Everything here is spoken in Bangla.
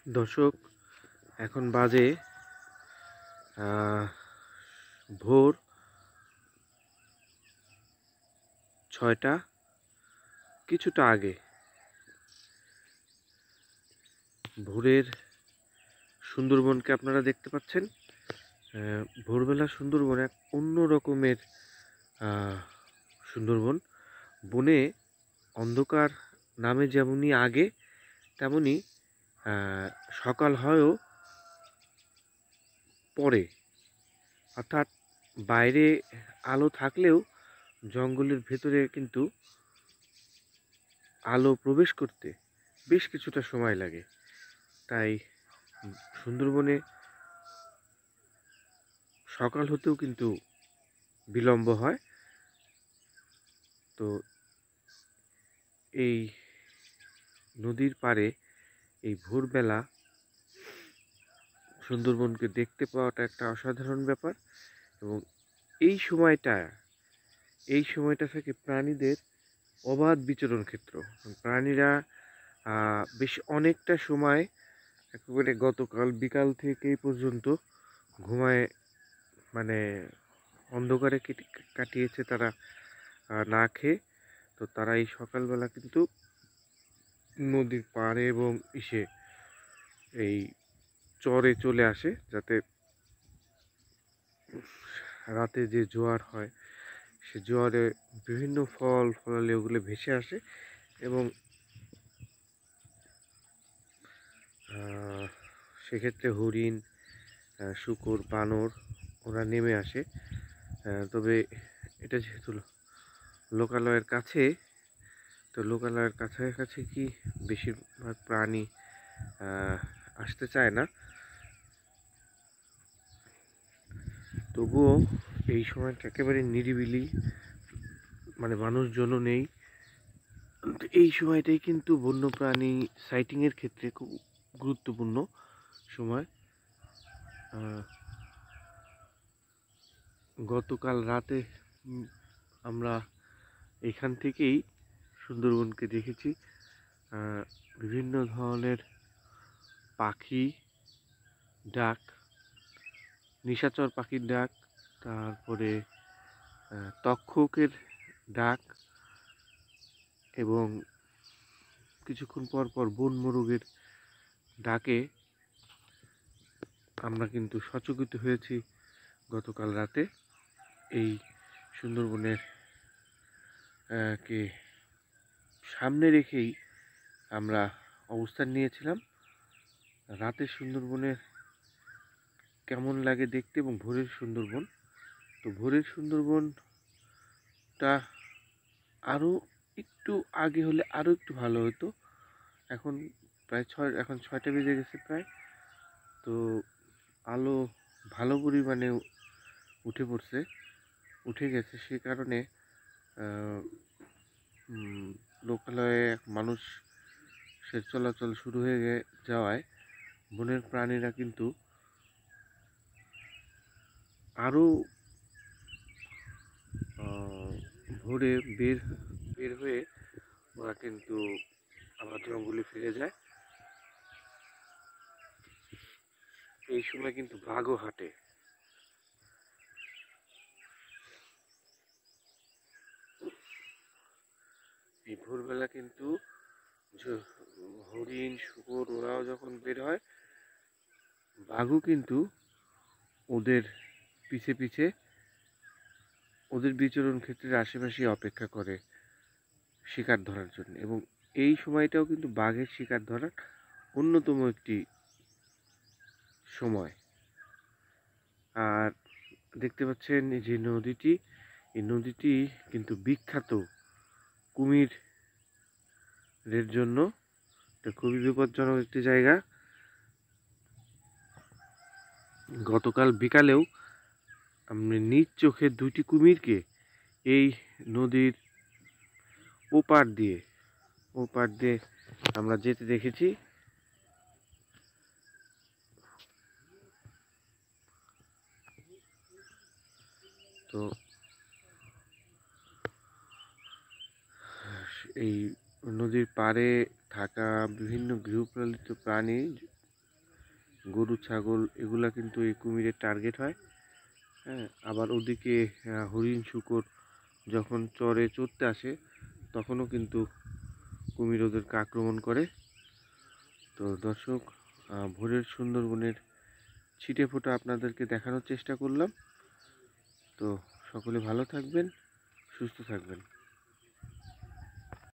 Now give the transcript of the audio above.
দর্শক, এখন বাজে ভোর ৬টা কিছুটা আগে। ভোরের সুন্দরবনকে আপনারা দেখতে পাচ্ছেন। ভোরবেলা সুন্দরবন এক অন্য রকমের সুন্দরবন। বনে অন্ধকার নামে যেমনই আগে, তেমনি সকাল হয়ও পরে। অর্থাৎ বাইরে আলো থাকলেও জঙ্গলের ভেতরে কিন্তু আলো প্রবেশ করতে বেশ কিছুটা সময় লাগে। তাই সুন্দরবনে সকাল হতেও কিন্তু বিলম্ব হয়। তো এই নদীর পাড়ে এই ভোরবেলা সুন্দরবনকে দেখতে পাওয়াটা একটা অসাধারণ ব্যাপার। এবং এই সময়টা থেকে প্রাণীদের অবাধ বিচরণ ক্ষেত্র। প্রাণীরা বেশ অনেকটা সময় একেবারে গতকাল বিকাল থেকে পর্যন্ত ঘুমায়, মানে অন্ধকারে কাটিয়েছে তারা না খেয়ে। তো তারা এই সকালবেলা কিন্তু নদীর পাড়ে এবং এই চরে চলে আসে, যাতে রাতে যে জোয়ার হয় সে জোয়ারে বিভিন্ন ফল ফলালি ওগুলো ভেসে আসে এবং সেক্ষেত্রে হরিণ, শূকর, বানর ওরা নেমে আসে। তবে এটা যেহেতু লোকালয়ের কাছে, তো লোকালয়ের কাছাকাছি কি বেশিরভাগ প্রাণী আসতে চায় না। তবুও এই সময়টা একেবারে নিরিবিলি, মানে মানুষজনও নেই। এই সময়টাই কিন্তু বন্যপ্রাণী সাইটিংয়ের ক্ষেত্রে খুব গুরুত্বপূর্ণ সময়। গতকাল রাতে আমরা এখান থেকেই সুন্দরবনকে দেখেছি। বিভিন্ন ধরনের পাখি ডাক, নিশাচর পাখির ডাক, তারপরে তক্ষকের ডাক, এবং কিছুক্ষণ পর পর বন মোরগের ডাকে আমরা কিন্তু সচকিত হয়েছি গতকাল রাতে। এই সুন্দরবনের কে সামনে রেখেই আমরা অবস্থান নিয়েছিলাম। রাতের সুন্দরবনের কেমন লাগে দেখতে এবং ভোরের সুন্দরবন, তো ভোরের সুন্দরবনটা আরও একটু আগে হলে আরও একটু ভালো হতো। এখন এখন 6টা বেজে গেছে প্রায়। তো আলো ভালো পরিমাণে উঠে গেছে, সে কারণে লোকালয়ে মানুষের চলাচল শুরু হয়ে যাওয়ায় বনের প্রাণীরা কিন্তু আরও ভোরে বের হয়ে ওরা কিন্তু আবার জঙ্গলে ফিরে যায়। এই সময় কিন্তু বাঘও হাঁটে। এই ভোরবেলা কিন্তু হরিণ, শূকর ওরাও যখন বের হয়, বাঘও কিন্তু ওদের পিছে পিছে ওদের বিচরণ ক্ষেত্রের আশেপাশে অপেক্ষা করে শিকার ধরার জন্য। এবং এই সময়টাও কিন্তু বাঘের শিকার ধরার অন্যতম একটি সময়। আর দেখতে পাচ্ছেন এই যে এই নদীটি কিন্তু বিখ্যাত কুমিরের জন্য। এটা খুবই বিপজ্জনক একটি জায়গা। গতকাল বিকালেও আমি নিজ চোখে 2টি কুমিরকে এই নদীর ওপার দিয়ে আমরা যেতে দেখেছি। তো এই নদীর পাড়ে থাকা বিভিন্ন গৃহপালিত প্রাণী গরু ছাগল এগুলা কিন্তু এই কুমিরের টার্গেট হয়। হ্যাঁ, আবার ওদিকে হরিণ শূকর যখন চরে চরতে আসে তখনও কিন্তু কুমির ওদেরকে আক্রমণ করে। তো দর্শক, ভোরের সুন্দরবনের ছিটে ফোঁটা আপনাদেরকে দেখানোর চেষ্টা করলাম। তো সকলে ভালো থাকবেন, সুস্থ থাকবেন।